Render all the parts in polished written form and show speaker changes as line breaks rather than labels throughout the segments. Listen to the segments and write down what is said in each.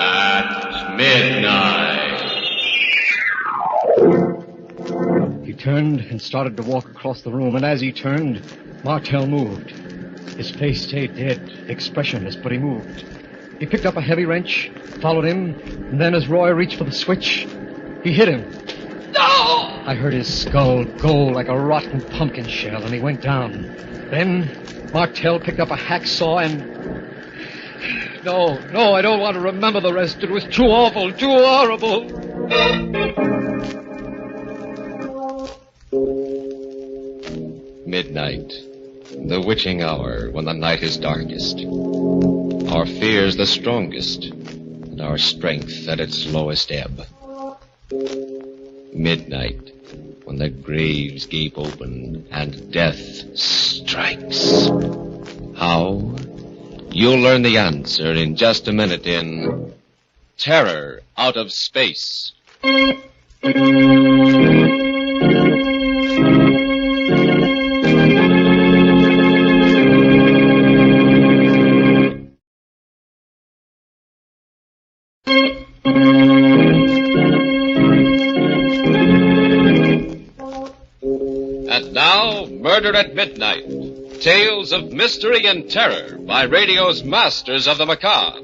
At midnight.
He turned and started to walk across the room, and as he turned, Martell moved. His face stayed dead, expressionless, but he moved. He picked up a heavy wrench, followed him, and then as Roy reached for the switch, he hit him.
No!
I heard his skull go like a rotten pumpkin shell, and he went down. Then Martell picked up a hacksaw and... No, I don't want to remember the rest. It was too awful, too horrible.
Midnight, the witching hour when the night is darkest. Our fears the strongest, and our strength at its lowest ebb. Midnight, when the graves gape open and death strikes. How? You'll learn the answer in just a minute in Terror Out of Space. And now, Murder at Midnight. Tales of mystery and terror by radio's masters of the macabre.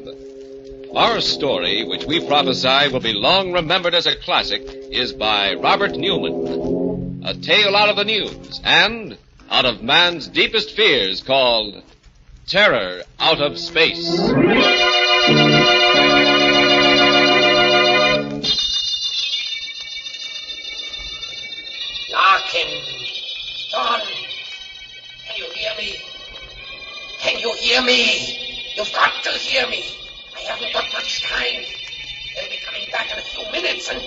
Our story, which we prophesy will be long remembered as a classic, is by Robert Newman. A tale out of the news and out of man's deepest fears called Terror Out of Space.
Larkin! John! Can you hear me? Can you hear me? You've got to hear me. I haven't got much time. They'll be coming back in a few minutes, and...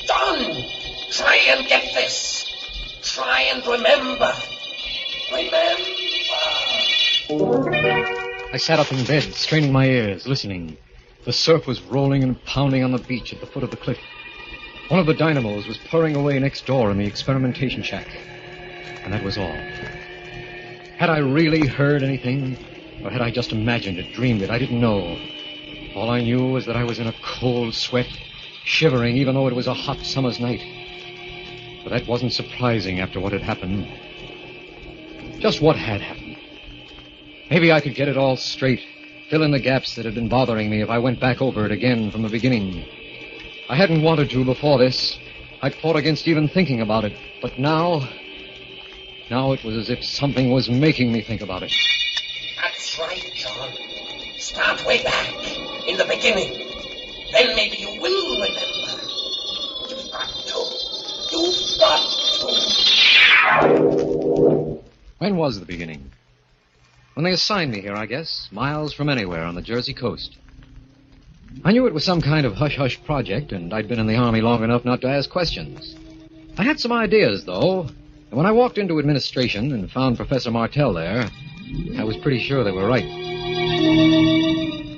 John! Try and get this. Try and remember.
I sat up in bed, straining my ears, listening. The surf was rolling and pounding on the beach at the foot of the cliff. One of the dynamos was purring away next door in the experimentation shack. And that was all. Had I really heard anything, or had I just imagined it, dreamed it? I didn't know. All I knew was that I was in a cold sweat, shivering even though it was a hot summer's night. But that wasn't surprising after what had happened. Just what had happened. Maybe I could get it all straight, fill in the gaps that had been bothering me if I went back over it again from the beginning. I hadn't wanted to before this. I'd fought against even thinking about it. But now it was as if something was making me think about it.
That's right, John. Start way back, in the beginning. Then maybe you will remember. You've got to. You've got to.
When was the beginning? When they assigned me here, I guess. Miles from anywhere on the Jersey coast. I knew it was some kind of hush-hush project, and I'd been in the Army long enough not to ask questions. I had some ideas, though, and when I walked into administration and found Professor Martell there, I was pretty sure they were right.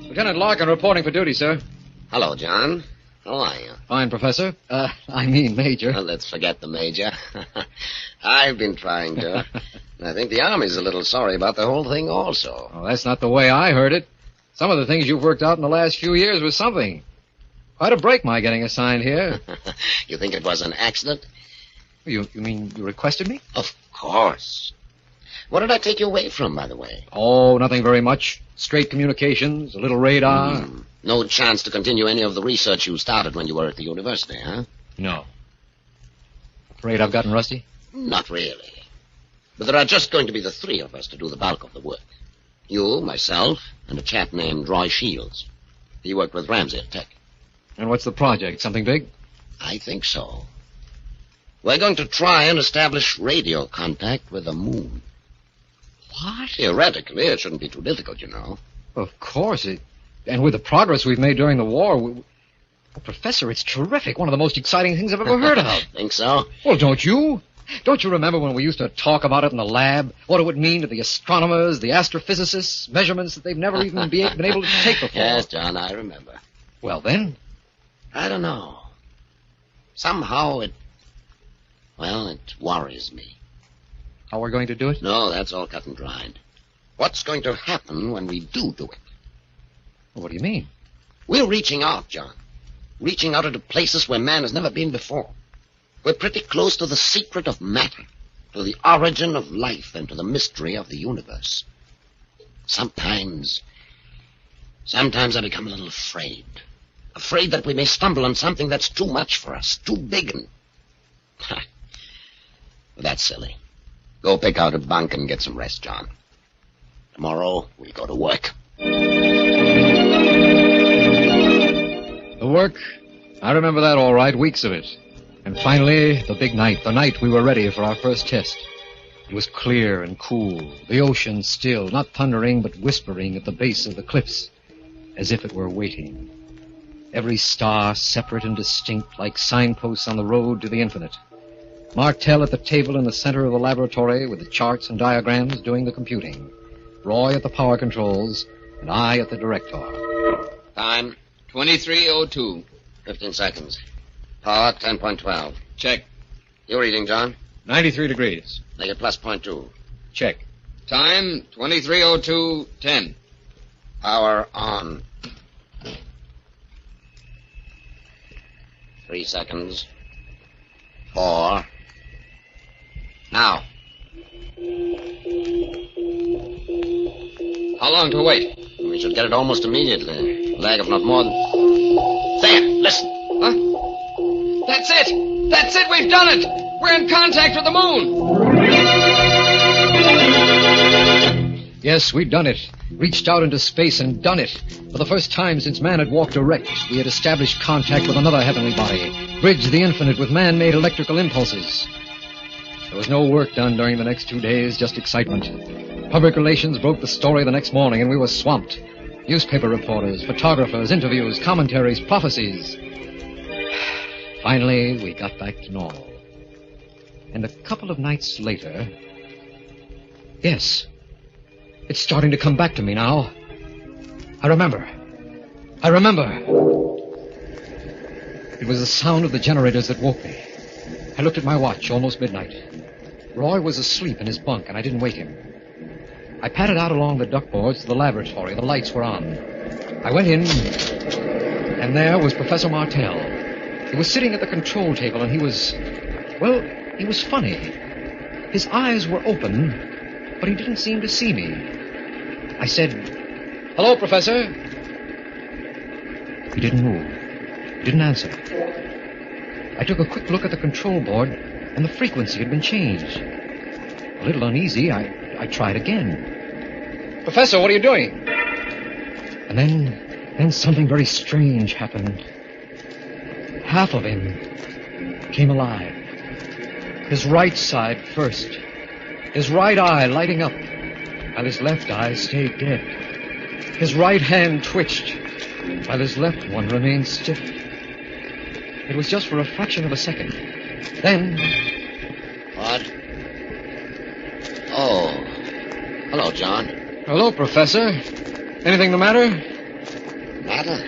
Lieutenant Larkin reporting for duty, sir.
Hello, John. How are you?
Fine, Professor. Major.
Well, let's forget the Major. I've been trying to. And I think the Army's a little sorry about the whole thing also.
Oh, that's not the way I heard it. Some of the things you've worked out in the last few years was something. Quite a break, my getting assigned here.
You think it was an accident?
You mean you requested me?
Of course. What did I take you away from, by the way?
Oh, nothing very much. Straight communications, a little radar.
No chance to continue any of the research you started when you were at the university, huh?
No. Afraid I've gotten rusty?
Not really. But there are just going to be the three of us to do the bulk of the work. You, myself, and a chap named Roy Shields. He worked with Ramsey at Tech.
And what's the project? Something big?
I think so. We're going to try and establish radio contact with the moon.
What?
Theoretically, it shouldn't be too difficult, you know.
Of course. And with the progress we've made during the war... Well, Professor, it's terrific. One of the most exciting things I've ever heard of.
Think so?
Well, don't you? Don't you remember when we used to talk about it in the lab? What it would mean to the astronomers, the astrophysicists, measurements that they've never even been able to take before.
Yes, John, I remember.
Well, then?
I don't know. Somehow Well, it worries me.
How we're going to do it?
No, that's all cut and dried. What's going to happen when we do it?
What do you mean?
We're reaching out, John. Reaching out into places where man has never been before. We're pretty close to the secret of matter, to the origin of life, and to the mystery of the universe. Sometimes I become a little afraid. Afraid that we may stumble on something that's too much for us, too big and... That's silly. Go pick out a bunk and get some rest, John. Tomorrow, we'll go to work.
The work? I remember that all right, weeks of it. And finally, the big night, the night we were ready for our first test. It was clear and cool, the ocean still, not thundering but whispering at the base of the cliffs, as if it were waiting. Every star separate and distinct, like signposts on the road to the infinite. Martel at the table in the center of the laboratory with the charts and diagrams doing the computing. Roy at the power controls, and I at the director.
Time,
23:02.
15 seconds. Power, 10.12.
Check.
You reading, John?
93 degrees.
Make it plus 0.2.
Check.
Time, 23:02:10.
Power on. 3 seconds. 4. Now.
How long to wait?
We should get it almost immediately. Lag of not more than... There, listen.
Huh? That's it! That's it! We've done it! We're in contact with the moon!
Yes, we'd done it. Reached out into space and done it. For the first time since man had walked erect, we had established contact with another heavenly body, bridged the infinite with man-made electrical impulses. There was no work done during the next 2 days, just excitement. Public relations broke the story the next morning, and we were swamped. Newspaper reporters, photographers, interviews, commentaries, prophecies. Finally, we got back to normal. And a couple of nights later... Yes, it's starting to come back to me now. I remember. It was the sound of the generators that woke me. I looked at my watch, almost midnight. Roy was asleep in his bunk, and I didn't wake him. I padded out along the duckboards to the laboratory. The lights were on. I went in, and there was Professor Martel. He was sitting at the control table, and he was funny. His eyes were open, but he didn't seem to see me. I said, "Hello, Professor." He didn't move. Didn't answer. I took a quick look at the control board, and the frequency had been changed. A little uneasy, I tried again. "Professor, what are you doing?" And then something very strange happened. Half of him came alive. His right side first. His right eye lighting up, while his left eye stayed dead. His right hand twitched, while his left one remained stiff. It was just for a fraction of a second. Then...
What? Oh. Hello, John.
Hello, Professor. Anything the matter?
Matter?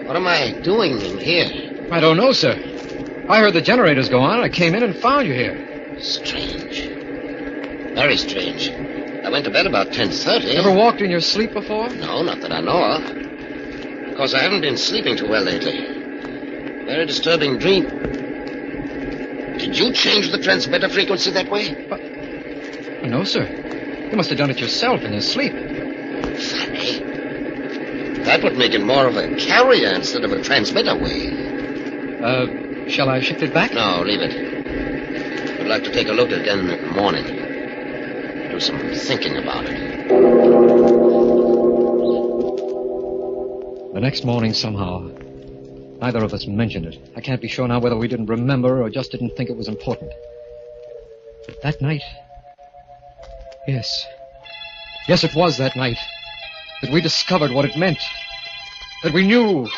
What am I doing in here?
I don't know, sir. I heard the generators go on, and I came in and found you here.
Strange. Very strange. I went to bed about 10:30.
Ever walked in your sleep before?
No, not that I know of. Of course, I haven't been sleeping too well lately. Very disturbing dream. Did you change the transmitter frequency that way?
No, sir. You must have done it yourself in your sleep.
Funny. That would make it more of a carrier instead of a transmitter wave.
Shall I shift it back?
No, leave it. I'd like to take a look again in the morning. Do some thinking about it.
The next morning, somehow, neither of us mentioned it. I can't be sure now whether we didn't remember or just didn't think it was important. But that night... Yes, it was that night that we discovered what it meant. That we knew.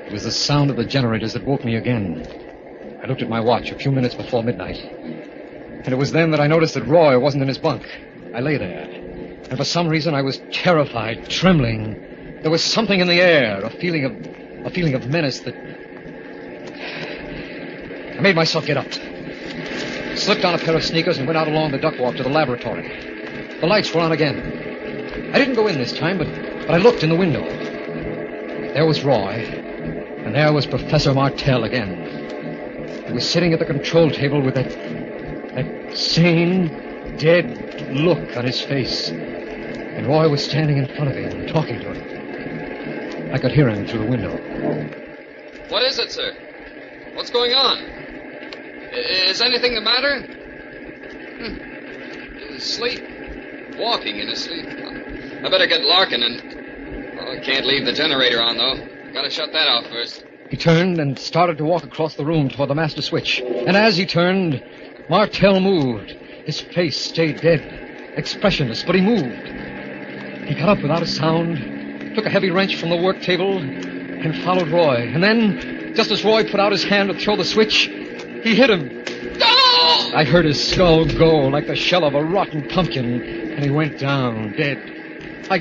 It was the sound of the generators that woke me again. I looked at my watch a few minutes before midnight. And it was then that I noticed that Roy wasn't in his bunk. I lay there. And for some reason I was terrified, trembling. There was something in the air, a feeling of menace that... I made myself get up. Slipped on a pair of sneakers and went out along the ductwalk to the laboratory. The lights were on again. I didn't go in this time, but I looked in the window. There was Roy, and there was Professor Martell again. He was sitting at the control table with that sane, dead look on his face. And Roy was standing in front of him and talking to him. I could hear him through the window.
What is it, sir? What's going on? Is anything the matter? Sleep. Walking in his sleep. I better get Larkin and... I can't leave the generator on, though. Gotta shut that off first.
He turned and started to walk across the room toward the master switch. And as he turned, Martell moved. His face stayed dead, expressionless, but he moved. He got up without a sound, took a heavy wrench from the work table, and followed Roy. And then, just as Roy put out his hand to throw the switch, he hit him.
Oh!
I heard his skull go like the shell of a rotten pumpkin, and he went down, dead. I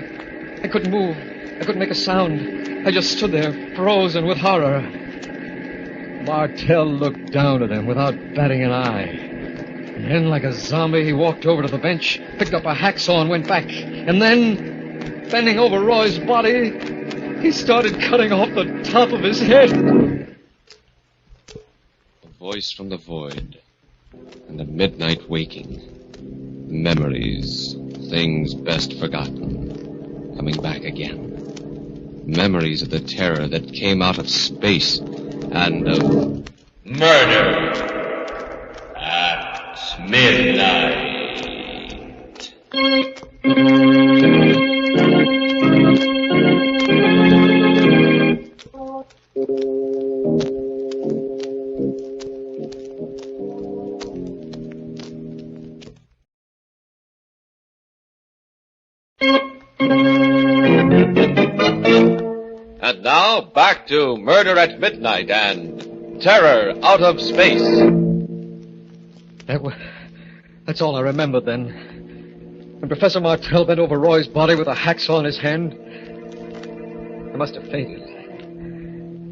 couldn't move. I couldn't make a sound. I just stood there, frozen with horror. Martell looked down at him without batting an eye. And then, like a zombie, he walked over to the bench, picked up a hacksaw and went back. And then, bending over Roy's body, he started cutting off the top of his head.
A voice from the void, and the midnight waking. Memories, things best forgotten, coming back again. Memories of the terror that came out of space and of...
Murder at midnight.
And now, back to Murder at Midnight and Terror Out of Space.
That's all I remember then. When Professor Martell bent over Roy's body with a hacksaw in his hand, I must have fainted.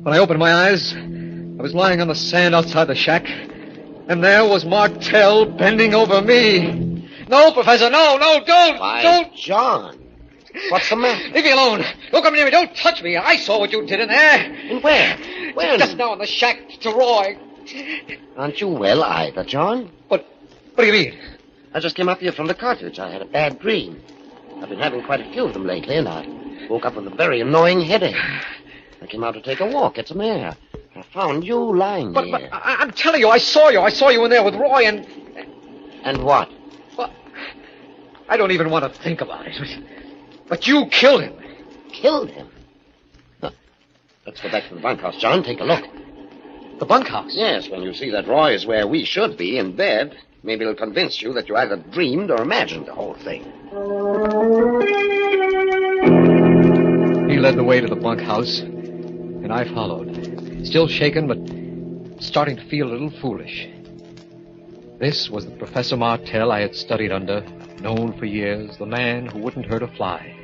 When I opened my eyes, I was lying on the sand outside the shack, and there was Martell bending over me. No, Professor, no, don't!
Why,
Don't!
John, what's the matter?
Leave me alone. Don't come near me. Don't touch me. I saw what you did in there.
And where? When?
Just now in the shack to Roy.
Aren't you well either, John?
What do you mean?
I just came up here from the cottage. I had a bad dream. I've been having quite a few of them lately, and I woke up with a very annoying headache. I came out to take a walk, get some air. I found you lying
But
there.
I'm telling you, I saw you. I saw you in there with Roy and...
And what?
Well, I don't even want to think about it. But you killed him.
Killed him? Huh. Let's go back to the bunkhouse, John. Take a look.
The bunkhouse?
Yes, when you see that Roy is where we should be, in bed, maybe it'll convince you that you either dreamed or imagined the whole thing.
He led the way to the bunkhouse, and I followed. Still shaken, but starting to feel a little foolish. This was the Professor Martell I had studied under, known for years, the man who wouldn't hurt a fly.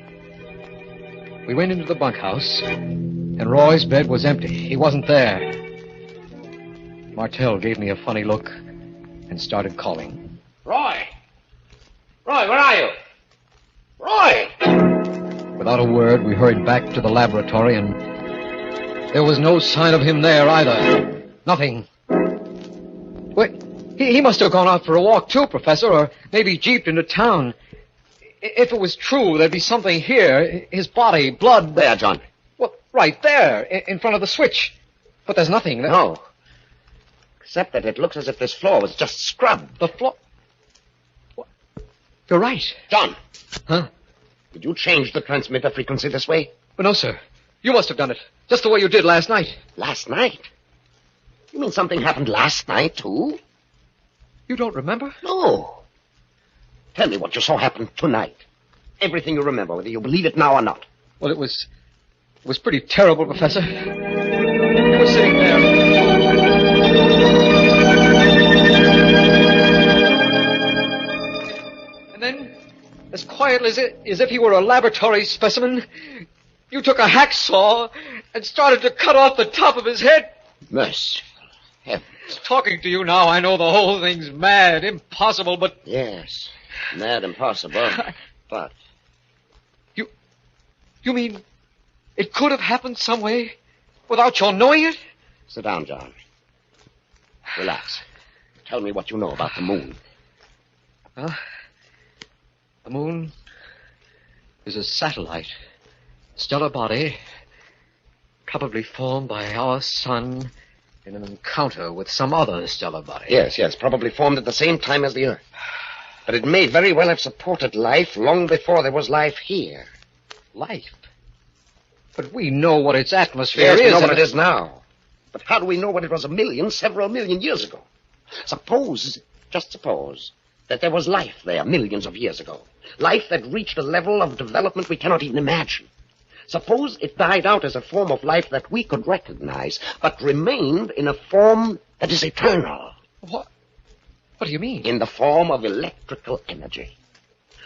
We went into the bunkhouse, and Roy's bed was empty. He wasn't there. Martell gave me a funny look and started calling.
Roy! Roy, where are you? Roy!
Without a word, we hurried back to the laboratory, and there was no sign of him there either. Nothing. Wait, he must have gone out for a walk too, Professor, or maybe jeeped into town. If it was true, there'd be something here. His body, blood.
There, John.
Well, right there, in front of the switch. But there's nothing.
No. Except that it looks as if this floor was just scrubbed.
The floor... What? You're right.
John.
Huh?
Did you change the transmitter frequency this way?
But no, sir. You must have done it. Just the way you did last night.
Last night? You mean something happened last night, too?
You don't remember?
No. Tell me what you saw happen tonight. Everything you remember, whether you believe it now or not.
Well, it was pretty terrible, Professor. He was sitting there. And then, as quietly as if he were a laboratory specimen, you took a hacksaw and started to cut off the top of his head.
Merciful heavens.
Talking to you now, I know the whole thing's mad, impossible, but...
Yes, mad, impossible, but...
You mean it could have happened some way without your knowing it?
Sit down, John. Relax. Tell me what you know about the moon.
The moon is a satellite, stellar body, probably formed by our sun in an encounter with some other stellar body.
Yes, probably formed at the same time as the Earth. But it may very well have supported life long before there was life here.
Life? But we know what its atmosphere
Yes,
is.
we know what it is now. But how do we know what it was several million years ago? Just suppose, that there was life there millions of years ago. Life that reached a level of development we cannot even imagine. Suppose it died out as a form of life that we could recognize, but remained in a form that is eternal.
What do you mean?
In the form of electrical energy.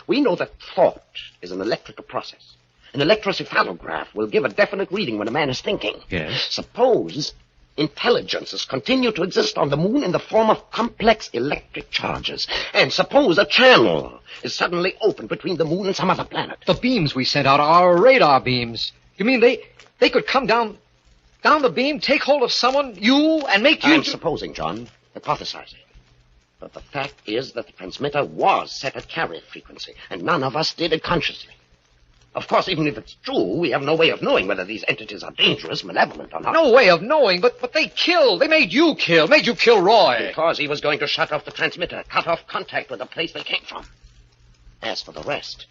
We know that thought is an electrical process. An electrocephalograph will give a definite reading when a man is thinking.
Yes.
Suppose intelligences continue to exist on the moon in the form of complex electric charges. And suppose a channel is suddenly opened between the moon and some other planet.
The beams we sent out are our radar beams. You mean they could come down the beam, take hold of someone, you, and make you...
I'm supposing, John, hypothesizing. But the fact is that the transmitter was set at carrier frequency, and none of us did it consciously. Of course, even if it's true, we have no way of knowing whether these entities are dangerous, malevolent, or not.
No way of knowing, but they killed. They made you kill Roy.
Because he was going to shut off the transmitter, cut off contact with the place they came from. As for the rest,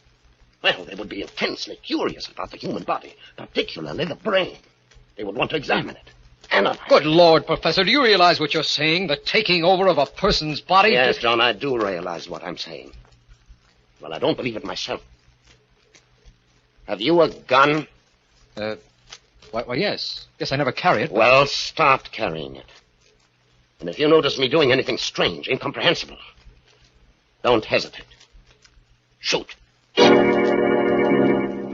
well, they would be intensely curious about the human body, particularly the brain. They would want to examine it, analyze it.
Good Lord, Professor, do you realize what you're saying? The taking over of a person's body?
Yes, John, I do realize what I'm saying. Well, I don't believe it myself. Have you a gun?
Why, yes. Yes, I never carry it.
Well, start carrying it. And if you notice me doing anything strange, incomprehensible, don't hesitate. Shoot.
I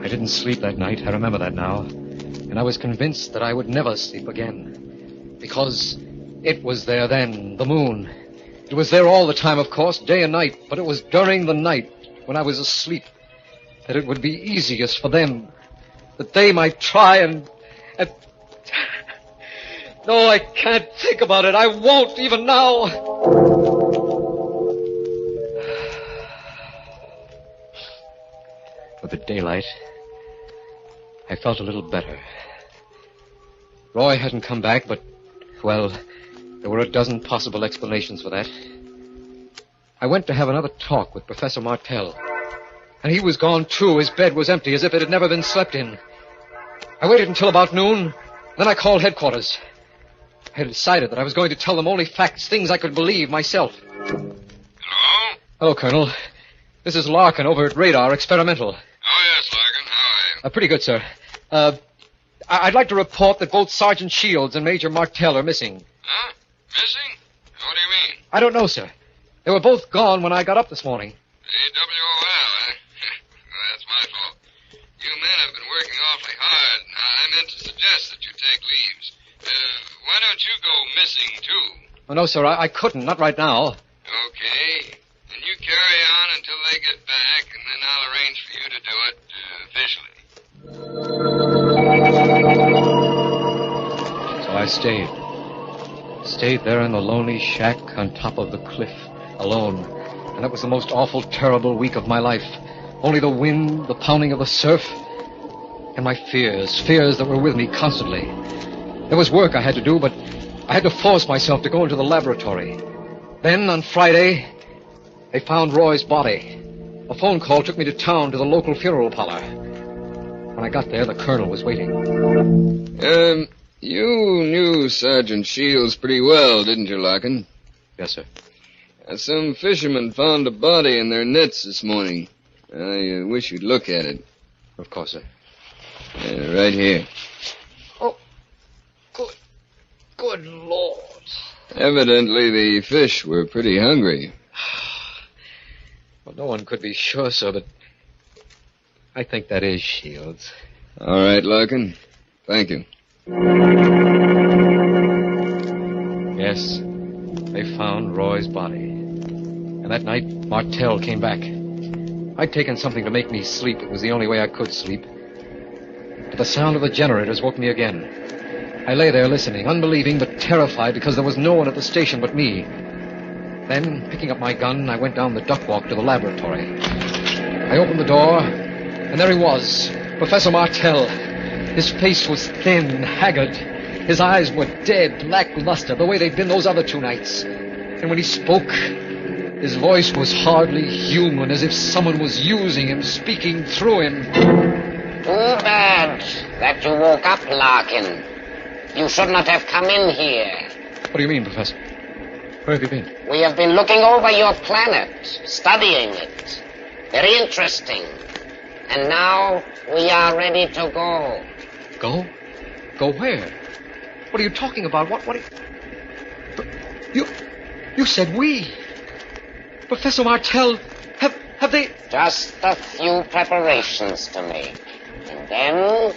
didn't sleep that night. I remember that now. And I was convinced that I would never sleep again. Because it was there then, the moon. It was there all the time, of course, day and night. But it was during the night, when I was asleep, that it would be easiest for them, that they might try and... No, I can't think about it. I won't, even now. With the daylight, I felt a little better. Roy hadn't come back, but, well, there were a dozen possible explanations for that. I went to have another talk with Professor Martell. And he was gone, too. His bed was empty, as if it had never been slept in. I waited until about noon. Then I called headquarters. I had decided that I was going to tell them only facts, things I could believe myself.
Hello?
Hello, Colonel. This is Larkin over at Radar Experimental.
Oh, yes, Larkin. How are you?
Pretty good, sir. I'd like to report that both Sergeant Shields and Major Martell are missing.
Huh? Missing? What do you mean?
I don't know, sir. They were both gone when I got up this morning.
AWOL, eh? Well, that's my fault. You men have been working awfully hard. I meant to suggest that you take leaves. Why don't you go missing, too?
Oh, no, sir, I couldn't. Not right now.
Okay. Then you carry on until they get back, and then I'll arrange for you to do it officially.
So I stayed. Stayed there in the lonely shack on top of the cliff, alone. And that was the most awful, terrible week of my life. Only the wind, the pounding of the surf, and my fears that were with me constantly. There was work I had to do, but I had to force myself to go into the laboratory. Then, on Friday, they found Roy's body. A phone call took me to town to the local funeral parlor. When I got there, the colonel was waiting.
You knew Sergeant Shields pretty well, didn't you, Larkin?
Yes, sir.
Some fishermen found a body in their nets this morning. I wish you'd look at it.
Of course, sir.
Right here.
Oh, good Lord.
Evidently, the fish were pretty hungry.
Well, no one could be sure, sir, but I think that is Shields.
All right, Larkin. Thank you.
Yes, found Roy's body. And that night, Martell came back. I'd taken something to make me sleep. It was the only way I could sleep. But the sound of the generators woke me again. I lay there listening, unbelieving but terrified because there was no one at the station but me. Then, picking up my gun, I went down the duck walk to the laboratory. I opened the door, and there he was, Professor Martell. His face was thin and haggard. His eyes were dead, lackluster, the way they'd been those other 2 nights. And when he spoke, his voice was hardly human, as if someone was using him, speaking through him.
Too bad that you woke up, Larkin. You should not have come in here.
What do you mean, Professor? Where have you been?
We have been looking over your planet, studying it. Very interesting. And now we are ready to go.
Go? Go where? What are you talking about? What are you... You said we. Professor Martell, have they...
Just a few preparations to make. And then...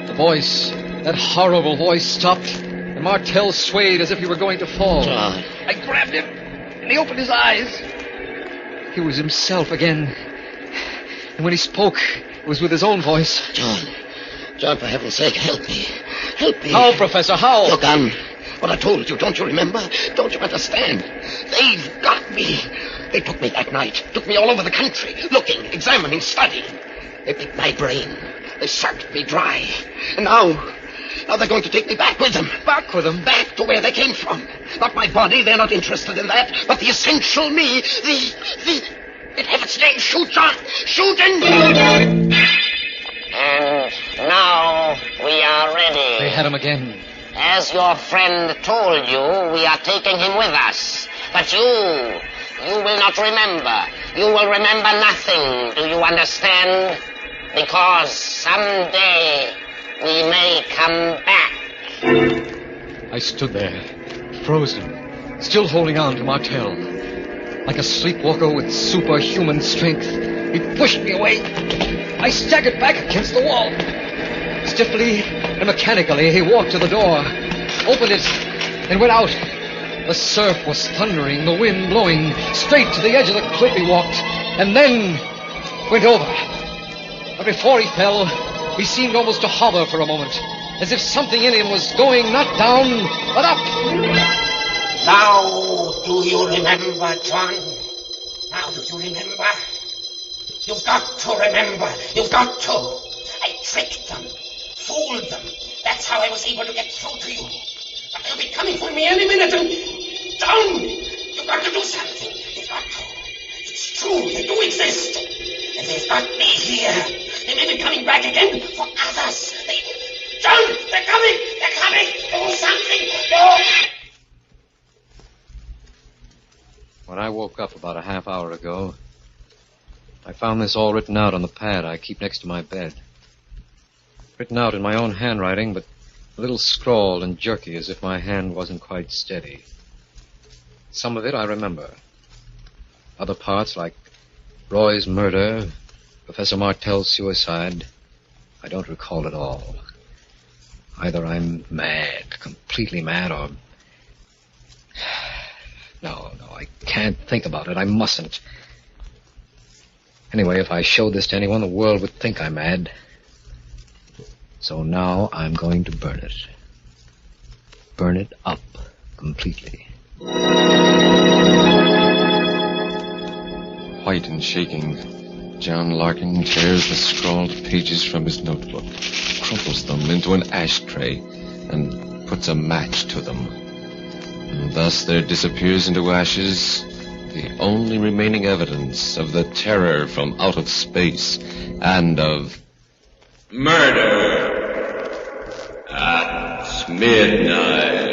The voice, that horrible voice, stopped, and Martell swayed as if he were going to fall.
John.
I grabbed him, and he opened his eyes. He was himself again. And when he spoke, it was with his own voice.
John, for heaven's sake, help me. Help me.
How, Professor, how?
Your gun. What I told you, don't you remember? Don't you understand? They've got me. They took me that night. Took me all over the country. Looking, examining, studying. They picked my brain. They sucked me dry. And now they're going to take me back with them.
Back with them?
Back to where they came from. Not my body, they're not interested in that. But the essential me, in heaven's name, shoot, John! Shoot and... And now we are ready.
They had him again.
As your friend told you, we are taking him with us. But you will not remember. You will remember nothing, do you understand? Because someday we may come back.
I stood there, frozen, still holding on to Martell. Like a sleepwalker with superhuman strength, he pushed me away. I staggered back against the wall. Stiffly and mechanically, he walked to the door, opened it, and went out. The surf was thundering, the wind blowing. Straight to the edge of the cliff he walked, and then went over. But before he fell, he seemed almost to hover for a moment, as if something in him was going not down, but up.
Now do you remember, John? Now do you remember? You've got to remember. You've got to. I tricked them, fooled them. That's how I was able to get through to you. But they'll be coming for me any minute, and... John, you've got to do something. You've got to. It's true, they do exist. And they've got me here. They may be coming back again for others. John, they're coming! They're coming! Do something! Do...
When I woke up about a half hour ago, I found this all written out on the pad I keep next to my bed. Written out in my own handwriting, but a little scrawled and jerky, as if my hand wasn't quite steady. Some of it I remember. Other parts, like Roy's murder, Professor Martell's suicide, I don't recall at all. Either I'm mad, completely mad, or... No, I can't think about it. I mustn't. Anyway, if I showed this to anyone, the world would think I'm mad. So now I'm going to burn it. Burn it up completely.
White and shaking, John Larkin tears the scrawled pages from his notebook, crumples them into an ashtray, and puts a match to them. And thus there disappears into ashes the only remaining evidence of the terror from out of space and of
murder at midnight.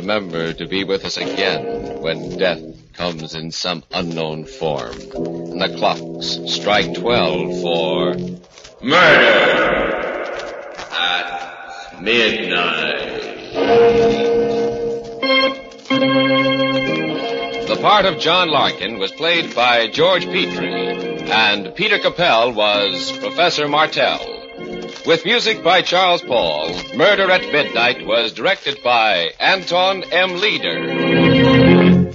remember to be with us again when death comes in some unknown form. And the clocks strike 12 for
Murder at midnight.
The part of John Larkin was played by George Petrie, and Peter Capell was Professor Martell. With music by Charles Paul, Murder at Midnight was directed by Anton M. Leader.